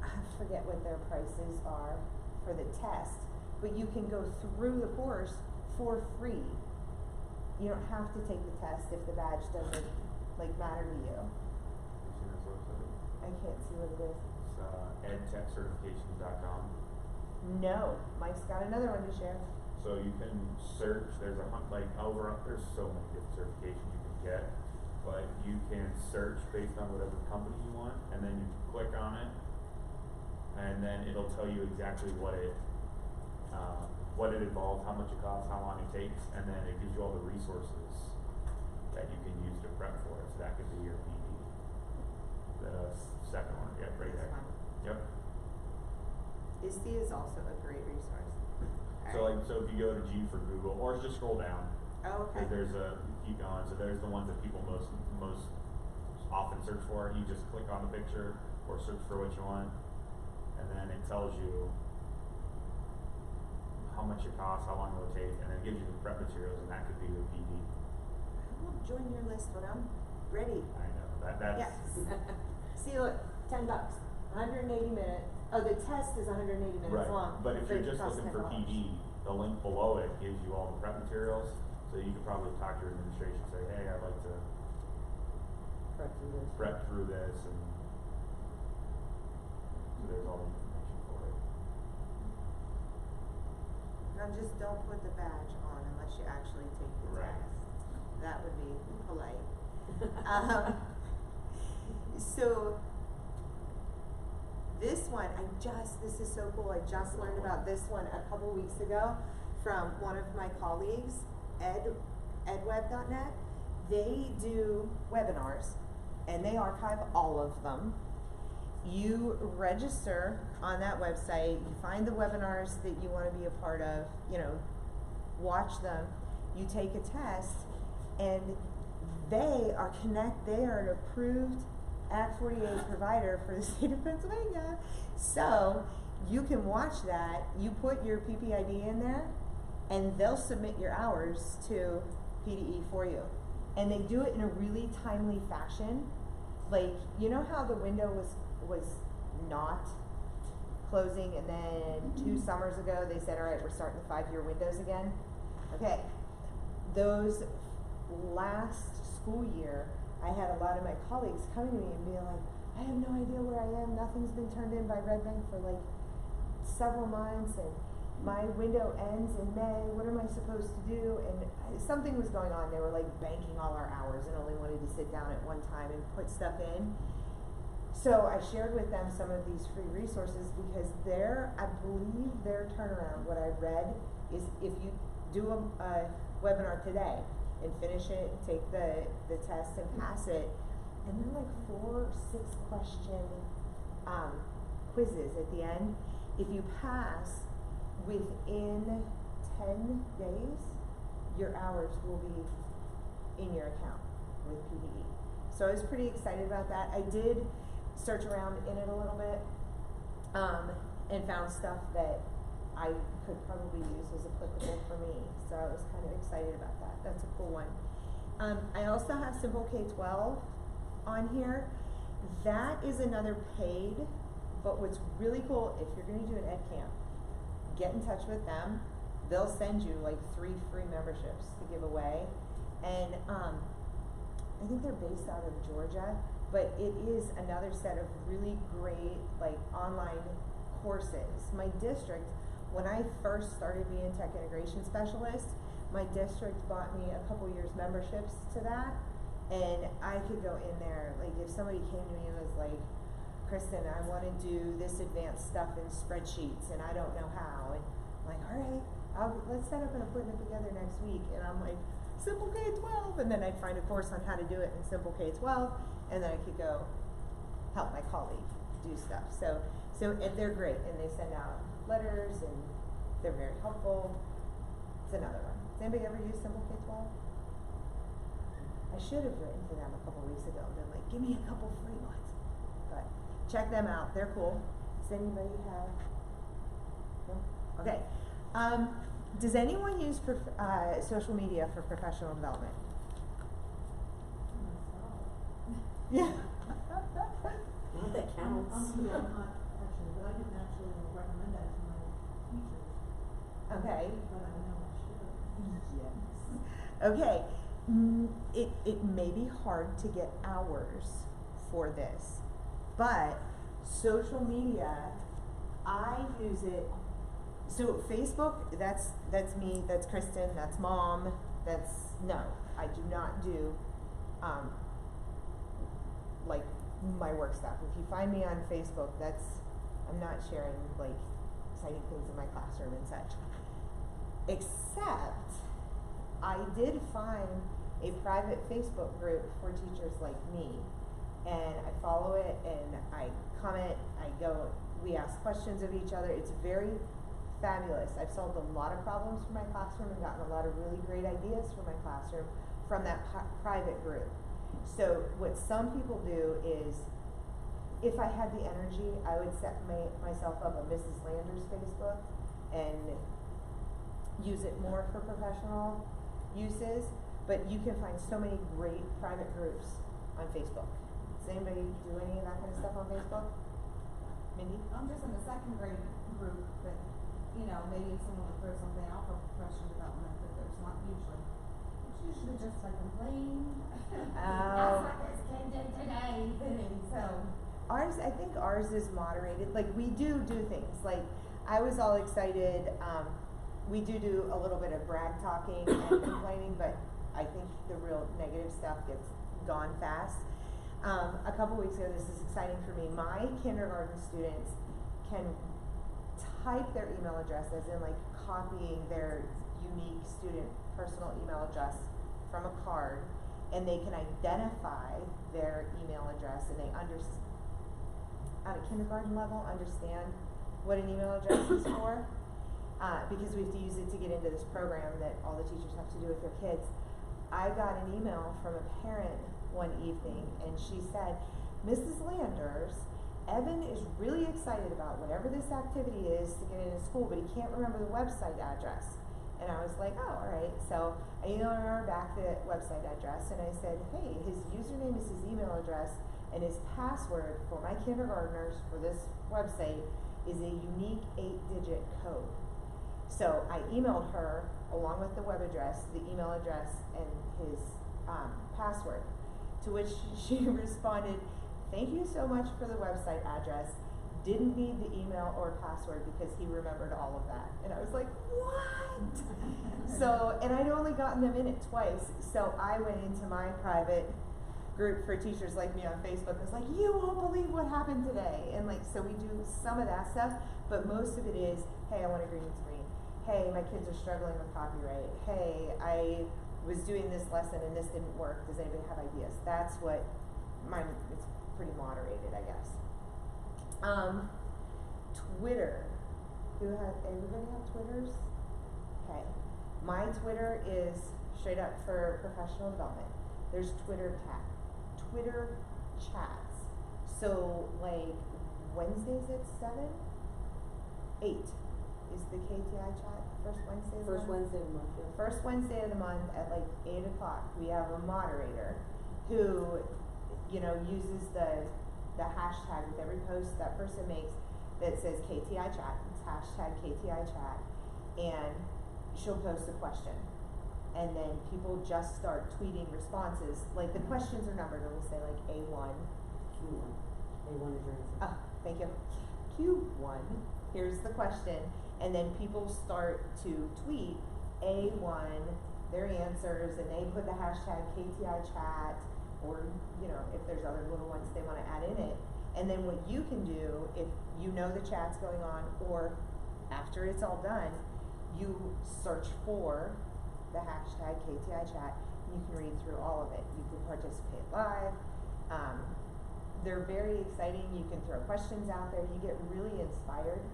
I forget what their prices are for the test, but you can go through the course for free. You don't have to take the test if the badge doesn't matter to you. You seen this website? I can't see what it is. It's edtechcertifications.com. No, Mike's got another one to share. So you can search. There's there's so many different certifications you can get, but you can search based on whatever company you want, and then you click on it, and then it'll tell you exactly what it involves, how much it costs, how long it takes, and then it gives you all the resources that you can use to prep for it. So that could be your PD. The second one, yeah, right there. Yep. ISTE is also a great resource. So if you go to G for Google, or just scroll down. Oh, okay. There's keep going. So there's the ones that people most often search for. You just click on the picture or search for what you want, and then it tells you how much it costs, how long it will take, and then it gives you the prep materials, and that could be your PD. I will join your list when I'm ready. I know that's Yeah. See, look, $10, 180 minutes. Oh, the test is 180 minutes right. long. But if you're it just costs looking for $10. PD, the link below it gives you all the prep materials, so you could probably talk to your administration and say, hey, I'd like to prep through this, and so there's all the information for it. Now just don't put the badge on unless you actually take the Right. test. That would be polite. So this one, this is so cool. I just learned about this one a couple weeks ago from one of my colleagues, edweb.net. They do webinars, and they archive all of them. You register on that website, you find the webinars that you want to be a part of, watch them, you take a test, and they are an approved Act 48 provider for the state of Pennsylvania. So you can watch that, you put your PPID in there, and they'll submit your hours to PDE for you. And they do it in a really timely fashion. Like, you know how the window was not closing, and then 2 summers ago they said, all right, we're starting the 5-year windows again? Okay, those last school year, I had a lot of my colleagues coming to me and being like, I have no idea where I am, nothing's been turned in by Red Bank for like several months, and my window ends in May, what am I supposed to do? And something was going on, they were like banking all our hours and only wanted to sit down at one time and put stuff in. So I shared with them some of these free resources, because I believe their turnaround, what I read, is if you do a webinar today and finish it, take the test and pass it, and then like 4 or 6 question quizzes at the end. If you pass within 10 days, your hours will be in your account with PDE. So I was pretty excited about that. I did search around in it a little bit, and found stuff that I could probably use as applicable for me. So I was kind of excited about that. That's a cool one. I also have Simple K-12 on here. That is another paid, but what's really cool, if you're gonna do an ed camp, get in touch with them. They'll send you like 3 free memberships to give away. And I think they're based out of Georgia, but it is another set of really great like online courses. My district, when I first started being tech integration specialist, my district bought me a couple years memberships to that, and I could go in there, like if somebody came to me and was like, Kristen, I want to do this advanced stuff in spreadsheets and I don't know how, and I'm like, all right, let's set up an appointment together next week. And I'm like, Simple K-12, and then I'd find a course on how to do it in Simple K-12, and then I could go help my colleague do stuff. So and they're great, and they send out letters, and they're very helpful. It's another one. Has anybody ever used Simple K-12? I should have written to them a couple weeks ago and been like, give me a couple free ones. But check them out, they're cool. Does anybody have? No? Okay. Does anyone use social media for professional development? Yeah. Not that counts. I'm not actually, but I didn't actually recommend that to my teachers. Okay. But I know I should. Yes. Okay. It may be hard to get hours for this, but social media, I use it. So Facebook, that's me, that's Kristen, that's Mom, no, I do not do like my work stuff. If you find me on Facebook, I'm not sharing like exciting things in my classroom and such. Except I did find a private Facebook group for teachers like me, and I follow it and I comment, we ask questions of each other. It's very fabulous. I've solved a lot of problems for my classroom and gotten a lot of really great ideas for my classroom from that private group. So what some people do is, if I had the energy, I would set myself up a Mrs. Landers Facebook and use it more for professional uses, but you can find so many great private groups on Facebook. Does anybody do any of that kind of stuff on Facebook? Mindy? I'm just in the second grade group, but, you know, maybe someone would throw something out for professional development, but there's not usually. It's usually just like complain. That's what this kid did today, thing, so. I think ours is moderated. Like, we do things. Like, I was all excited. We do a little bit of brag talking and complaining, but I think the real negative stuff gets gone fast. A couple weeks ago, this is exciting for me, my kindergarten students can type their email address, as in like copying their unique student personal email address from a card, and they can identify their email address, and they at a kindergarten level understand what an email address is for, because we have to use it to get into this program that all the teachers have to do with their kids. I got an email from a parent one evening, and she said, Mrs. Landers, Evan is really excited about whatever this activity is to get into school, but he can't remember the website address. And I was like, oh, all right. So I emailed her back the website address, and I said, hey, his username is his email address, and his password for my kindergartners for this website is a unique 8-digit code. So I emailed her, along with the web address, the email address, and his password, to which she responded, thank you so much for the website address. Didn't need the email or password because he remembered all of that. And I was like, what? So, and I'd only gotten them in it twice. So I went into my private group for teachers like me on Facebook. I was like, you won't believe what happened today. And like, so we do some of that stuff, but most of it is, hey, I want a green screen. Hey, my kids are struggling with copyright. Hey, I was doing this lesson and this didn't work. Does anybody have ideas? That's what it's pretty moderated, I guess. Twitter. Everybody have Twitters? Okay. My Twitter is straight up for professional development. There's Twitter chats. So like Wednesdays at 7? 8 is the KTI chat, first Wednesday of the First month? Wednesday of the month, yeah. First Wednesday of the month at like 8 o'clock, we have a moderator who, uses the hashtag with every post that person makes that says KTI chat. It's hashtag KTI chat, and she'll post a question. And then people just start tweeting responses. Like the questions are numbered, it'll say like A1. Q1. A1 is your answer. Ah, thank you. Q1, here's the question, and then people start to tweet A1, their answers, and they put the hashtag KTI chat, or, if there's other little ones they wanna add in it. And then what you can do, if you know the chat's going on, or after it's all done, you search for the hashtag KTI chat, and you can read through all of it. You can participate live. They're very exciting. You can throw questions out there. You get really inspired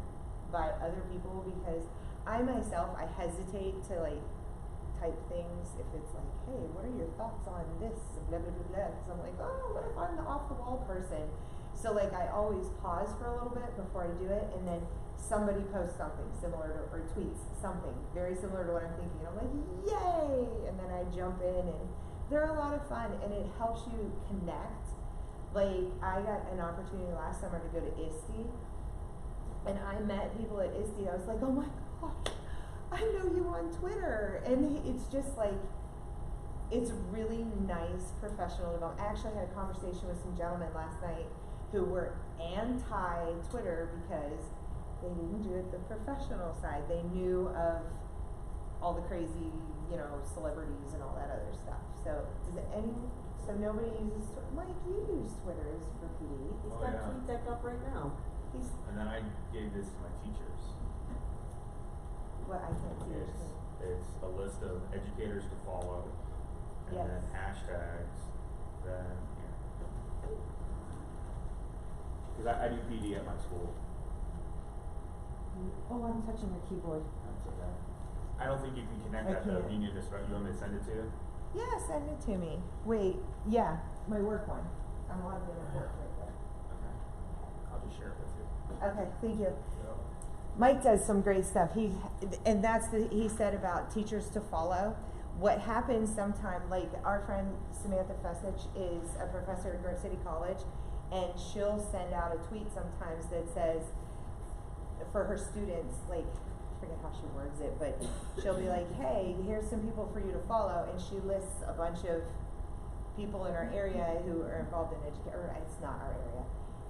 by other people, because I myself, I hesitate to like type things if it's like, hey, what are your thoughts on this, blah, blah, blah, blah, because I'm like, oh, what if I'm the off-the-wall person? So like I always pause for a little bit before I do it, and then somebody posts something similar to, or tweets something very similar to what I'm thinking. I'm like, yay! And then I jump in, and they're a lot of fun, and it helps you connect. Like, I got an opportunity last summer to go to ISTE, and I met people at ISTE. I was like, oh my gosh, I know you on Twitter. And it's just like, it's really nice professional development. I actually had a conversation with some gentlemen last night who were anti-Twitter because they didn't do it the professional side. They knew of all the crazy, celebrities and all that other stuff. So so nobody uses Twitter. Mike, you use Twitter for PD. He's Oh, got yeah. TweetDeck up right now. And then I gave this to my teachers. Well, I can't see your screen. It's a list of educators to follow, and Yes. then hashtags, then, because I do PD at my school. Oh, I'm touching your keyboard. That's okay. I don't think you can connect I that though. can't. You need to you want me to send it to you? Yeah, send it to me. Wait, yeah, my work one. I'm logged in at work right there. Okay. I'll just share it with you. Okay, thank you. So, Mike does some great stuff. He said about teachers to follow. What happens sometime, like our friend Samantha Fessich is a professor at Grove City College, and she'll send out a tweet sometimes that says, for her students, like, I forget how she words it, but she'll be like, hey, here's some people for you to follow, and she lists a bunch of people in our area who are involved in education, or it's not our area,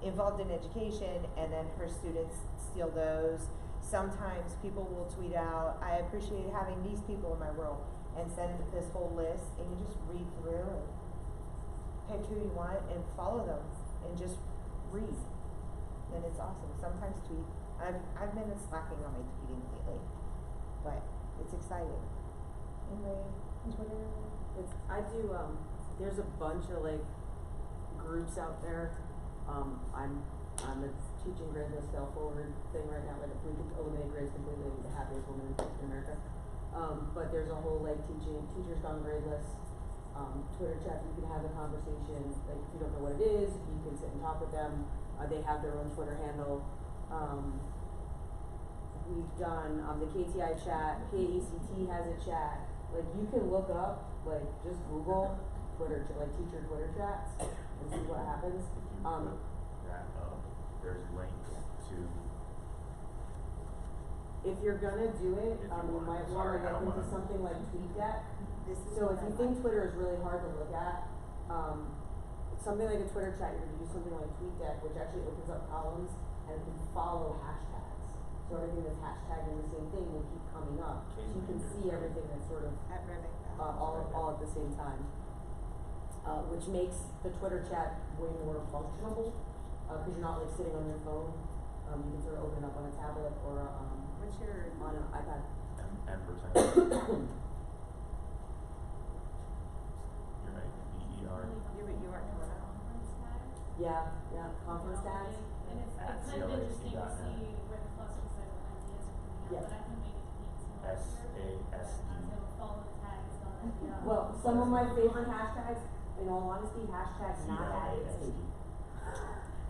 involved in education, and then her students steal those. Sometimes people will tweet out, I appreciate having these people in my world, and send this whole list, and you just read through and pick who you want and follow them, and just read. And it's awesome. Sometimes tweet. I've been slacking on my tweeting lately, but it's exciting. Anyway, on Twitter. I do, there's a bunch of like groups out there. I'm it's teaching grade list fail forward thing right now, like if we could eliminate grades completely, we'd be the happiest woman in America. But there's a whole like teachers gone gradless, Twitter chat, you can have a conversation, like if you don't know what it is, you can sit and talk with them. They have their own Twitter handle. We've done the KTI chat, KECT has a chat. Like you can look up, like just Google Twitter, like teacher Twitter chats and see what happens. If you put that up, there's links to. If you're gonna do it, If you you want. might Sorry, wanna I don't look into wanna- something like TweetDeck. what So if you I think like. Twitter is really hard to look at, something like a Twitter chat, you're gonna use something like TweetDeck, which actually opens up columns and can follow hashtags. So everything that's hashtagging the same thing will keep coming up. So you can see everything that's sort of At Burbank. all at the same time. Which makes the Twitter chat way more functionable, because you're not like sitting on your phone. You can sort of open it up on a tablet or What's your on an iPad. M%. You're right. BER. You aren't coming out. Yeah, conference tags. And it's At kind of interesting to CLAC.net. see where the cluster site ideas are coming out, Yeah. but I can make it neat similar here. SASD. So follow the tags on that, yeah. Well, some of my favorite hashtags, in all honesty, hashtags not at CLASD. ITSD.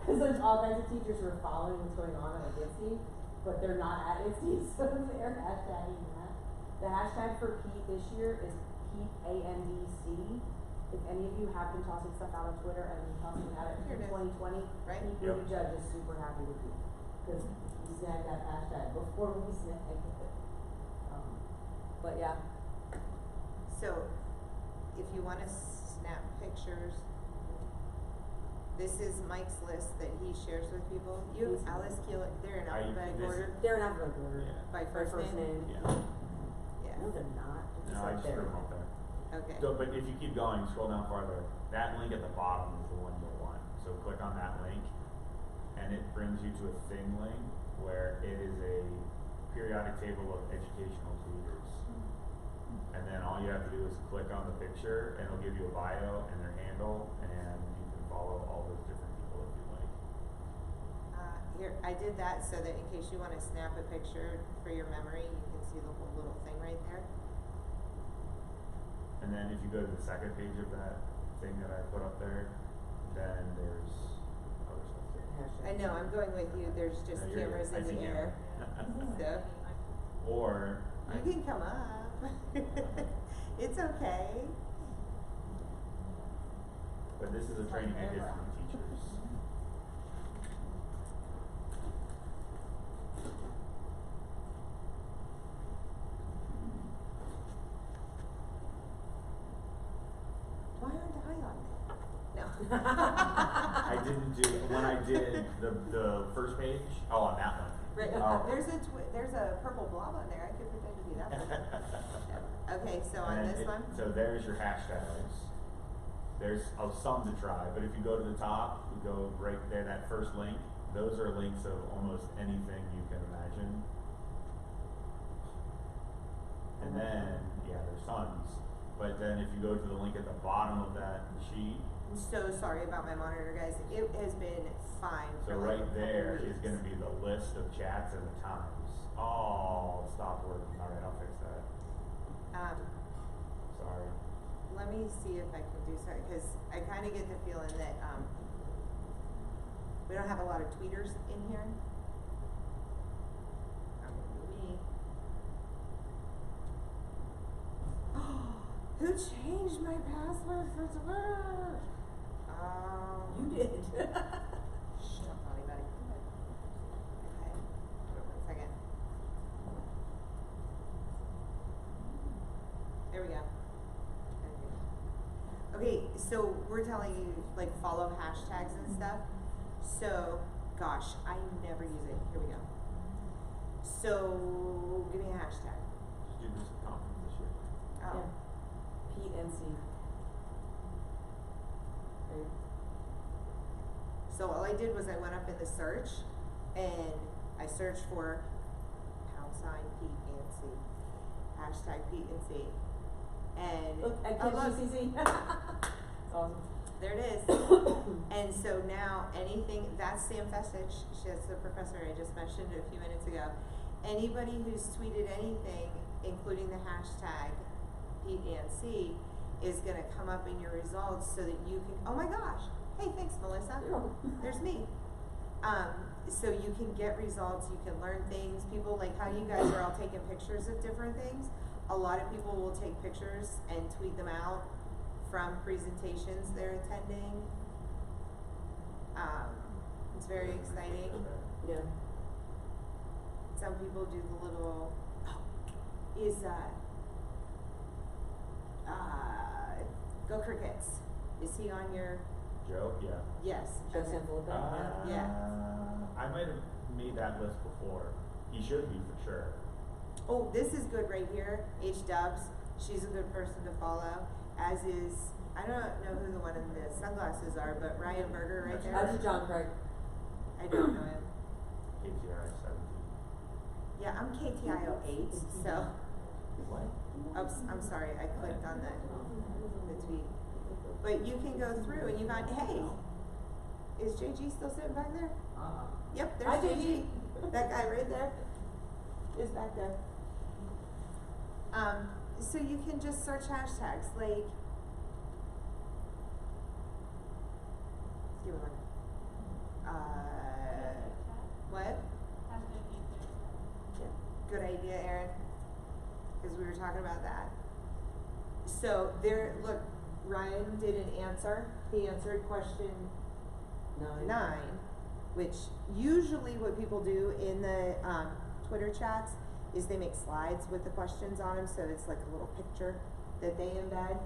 Cause there's all kinds of teachers who are following what's going on at ITSD, but they're not at ITSD, so they're hashtagging that. The hashtag for Pete this year is Pete ANDC. If any of you have been tossing stuff out on Twitter and been tossing it out Here in it is. 2020, Right? Pete Yep. Buttigieg is super happy with you. Cause you snagged that hashtag before we snagged it. But yeah, So, if you wanna snap pictures, this is Mike's list that he shares with people. You, Please. Alice Keeler, they're in alphabetical this- order they're in alphabetical order. Yeah. by By first name? Yeah. Yeah, No, they're not. They're No, I right just there. threw them up there. okay. So, but if you keep going, scroll down farther, that link at the bottom is the one you'll want. So click on that link, and it brings you to a thing link where it is a periodic table of educational leaders. And then all you have to do is click on the picture, and it'll give you a bio and their handle, and you can follow all those different people if you like. Here, I did that so that in case you wanna snap a picture for your memory, you can see the whole little thing right there. And then if you go to the second page of that thing that I put up there, then there's other stuff there. Hashtag. I know, I'm going with you, there's just No, you're good. cameras I in see the you. air, so, Or you can come up. It's okay. but this is a training I did for the teachers. Why aren't I on there? No. I didn't do, when I did the first page, oh, on that one. Right, Oh. there's a purple blob on there, I could pretend to be that person. Okay, so on And then this it- one? So there's your hashtags. There's some to try, but if you go to the top, you go right there, that first link, those are links of almost anything you can imagine. And then, yeah, there's tons, but then if you go to the link at the bottom of that sheet, I'm so sorry about my monitor, guys, it has been fine so for like a right couple there is weeks. gonna be the list of chats and the times. Oh, stop working, alright, I'll fix that, sorry. Let me see if I can do so, cause I kinda get the feeling that, we don't have a lot of tweeters in here. Not gonna be me. Who changed my password for Twitter? You did. Shh, don't tell anybody. Okay, 1 second. There we go. Okay, so we're telling you, like, follow hashtags and stuff. So, gosh, I never use it. Here we go. So, give me a hashtag. Just do this conference this year. Oh. Yeah. Pete and C. Right. So all I did was I went up in the search and I searched for # Pete and C. Hashtag Pete and C. And Look, I oh, can't look, see. It's awesome. there it is. And so now anything, that's Sam Festich, she's the professor I just mentioned a few minutes ago. Anybody who's tweeted anything, including the hashtag Pete and C, is gonna come up in your results so that you can, oh my gosh, hey, thanks Melissa, there's me. So you can get results, you can learn things, people like how you guys are all taking pictures of different things. A lot of people will take pictures and tweet them out from presentations they're attending. It's very exciting. Yeah. Some people do the little, Go Crickets. Is he on your, Joe, yeah. yes. Joe okay. Sanfilippo, Yeah. I might have made that list before. He should be for sure. Oh, this is good right here. H Dubs. She's a good person to follow. As is, I don't know who the one in the sunglasses are, but Ryan Berger right there. That's John Craig. I don't know him. KTRI 17. Yeah, I'm KTIO 8, so. What? Oops, I'm sorry, I clicked on the tweet. But you can go through and you got, hey, Is JG still sitting back there? Yep, Hi, there's JG. JG. That guy right there is back there. So you can just search hashtags like. See what what? Hashtag keep it. Good idea, Erin. Because we were talking about that. So there, look, Ryan did an answer. He answered question 9, which usually what people do in the Twitter chats is they make slides with the questions on them, so it's like a little picture that they embed.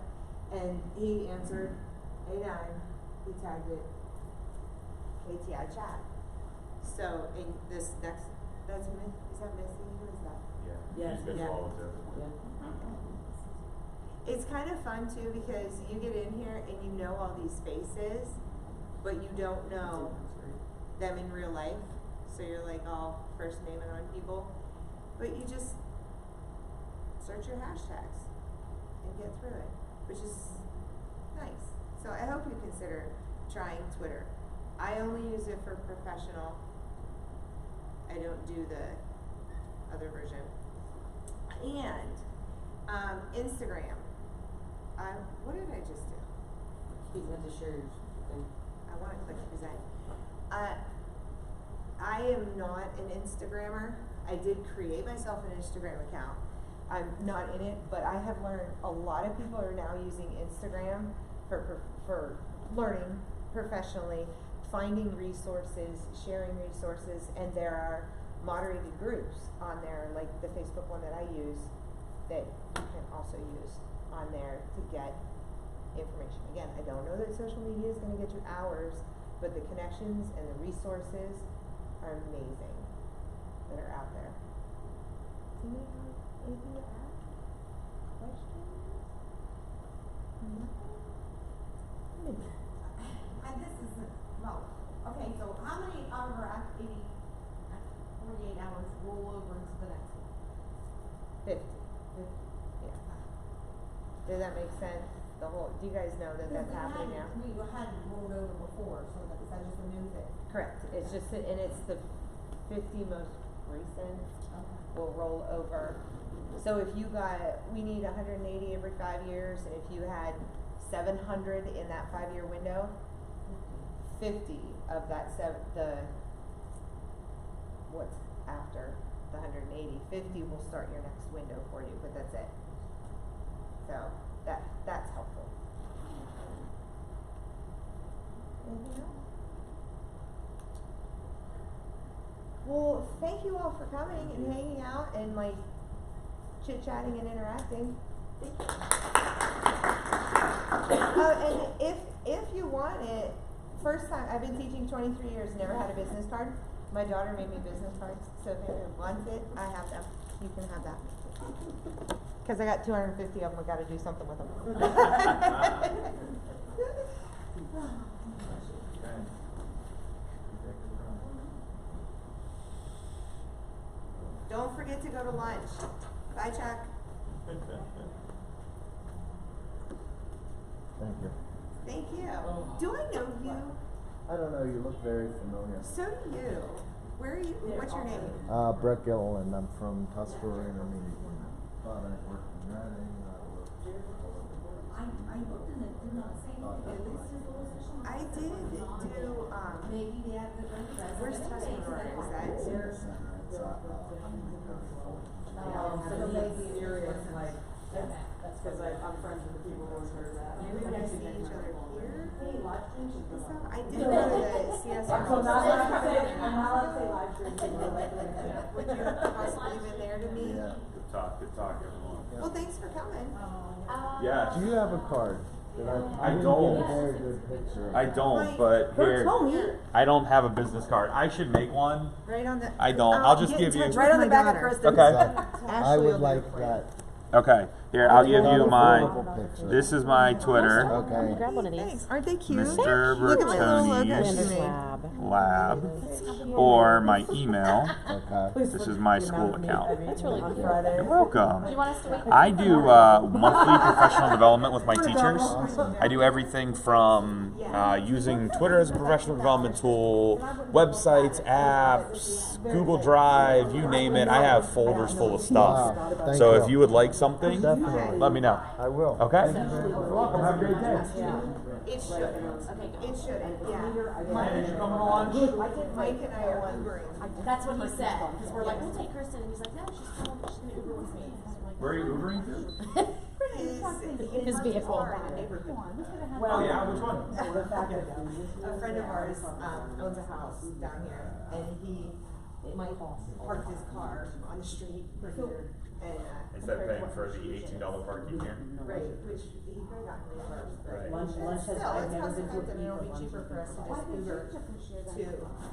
And he answered A9. He tagged it KTI chat. So in this next, is that Missy? Who is that? Yeah. Yes, She's been yeah. followed too. It's kind of fun too because you get in here and you know all these faces, but you don't know them in real life. So you're like all first naming on people, but you just search your hashtags and get through it, which is nice. So I hope you consider trying Twitter. I only use it for professional. I don't do the other version. And Instagram. What did I just do? You have to share your thing. I want to click present. I am not an Instagrammer. I did create myself an Instagram account. I'm not in it, but I have learned a lot of people are now using Instagram for learning professionally, finding resources, sharing resources, and there are moderated groups on there, like the Facebook one that I use, that you can also use on there to get information. Again, I don't know that social media is going to get you hours, but the connections and the resources are amazing that are out there. Do you have anything to add? Questions? Maybe. And this is, okay, so how many out of our 48 hours roll over into the next one? 50. Yeah. Does that make sense? Do you guys know that that's happening now? We hadn't rolled over before, so is that just a new thing? Correct. It's just, and it's the 50 most recent Okay. will roll over. So if you we need 180 every 5 years, and if you had 700 in that 5-year window, 50 of that what's after the 180, 50 will start your next window for you, but that's it. So that's helpful. Anything else? Well, thank you all for coming and hanging out and like chit-chatting and interacting. Thank you. And if you want it, first time, I've been teaching 23 years, never had a business card. My daughter made me business cards, so if anyone wants it, I have them. You can have that. Because I got 250 of them, I got to do something with them. Don't forget to go to lunch. Bye, Chuck. Thank you. Thank you. Do I know you? I don't know, you look very familiar. So do you. Where are you? What's your name? Brett Gill, and I'm from Tuscarora Intermediate. Thought I worked in Reading, I worked I looked and it did not say anything, at least his little section. I did do, Maybe they have the residence. where's Tuscarora? Is that? It's Huntington County, Florida. So maybe serious, like, that's because I'm friends with the people who heard that. Maybe we see each other here. Hey, live stream should go on. I did go to the CSR. So not allowed to say, I'm not allowed to say live stream. Would you possibly been there to meet? Yeah. Good talk, everyone. Well, thanks for coming. Yeah. Do you have a card? I didn't don't. get a very good picture. I don't, but here, I don't have a business card. I should make one. Right on the. I don't. I'll just get in give you- touch Right with on the my back of daughter. Kristen's. Okay. I Ashley will would do it like for you. that. Okay. Here, I'll give Got you a my. beautiful picture. This is my Twitter. Okay. Grab one of these. Thanks. Aren't they cute? Mr. Look at my little logo Bertoni's she made. Lab, or my email. Okay. This is my school account. That's really On cute. Friday. You're welcome. Do you want us to wait? I do monthly professional development with my teachers. I do everything from using Twitter as a professional development tool, websites, apps, Google Drive, you name it. I have folders full of stuff. Wow, thank So you. if you would like something, Definitely. let me know. I will. Okay? You're welcome. Have a great day. It should. It should. Yeah. Did you come to lunch? Mike and I are Ubering. That's what he said. Because we're like, we'll take Kristen. And he's like, no, she's gonna Uber with me. So we're like, Where are you Ubering to? His vehicle. Oh yeah, which one? A friend of ours owns a house down here, and Mike parked his car on the street, and Instead of paying for the $18 parking here. right, which he could have gotten reimbursed, but Right. Lunch has, still, I've it's never cost been to a effective, and it'll be lunch. cheaper for us to just Uber to.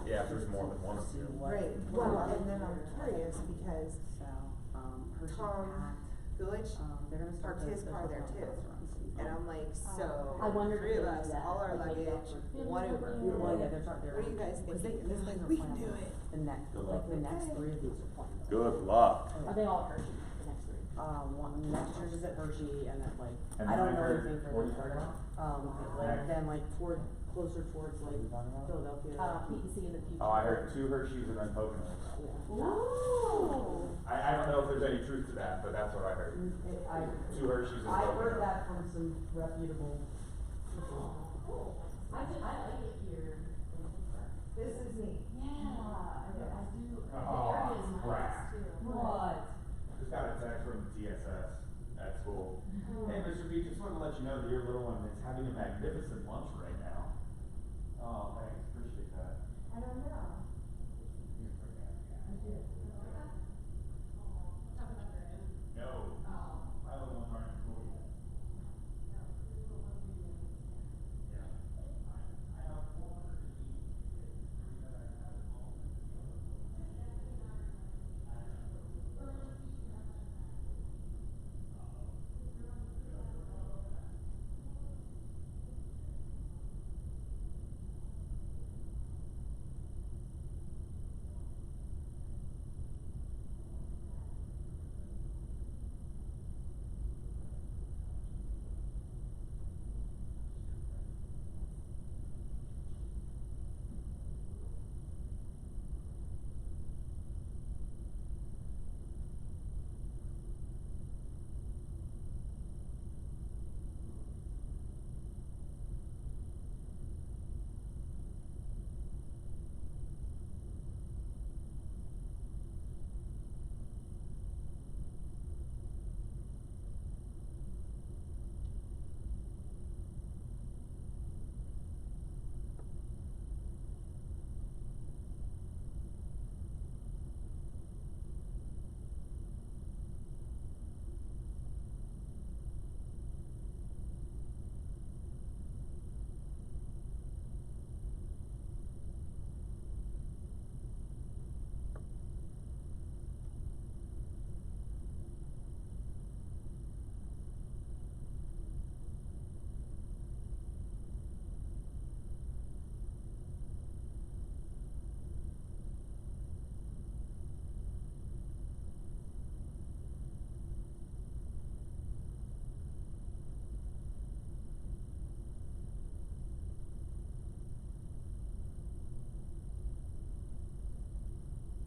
Yeah, if there's more than one of you. Right. Well, and then I'm curious because So, Hershey's Tom packed. Gooch They're gonna start parked his the car there too. restaurants. And I'm like, so, I wondered three if of they us, do that, all our like, make it luggage, up for- one Uber. Well, yeah, they're trying, What do you guys think? This thing's We can do it. The next, like, the next three of these are planned. Good luck. Are they all Hershey? The next three? One, next year's is at Hershey, and then like, And I don't then know where- anything for what are you the talking about? like, then like closer towards like Philadelphia. PEC in the future. Oh, I heard 2 Hershey's and then Poconos. Yeah. Ooh. I don't know if there's any truth to that, but that's what I heard. I 2 Hershey's and I Poconos. heard that from some reputable. I like it here. This is neat. Yeah, I do. The Oh, area is nice crap. too. What? Just got a text from the TSS at school. Hey, Mr. B, just wanted to let you know that your little one is having a magnificent lunch right now. Oh, thanks, appreciate that. I don't know. Here's my dad.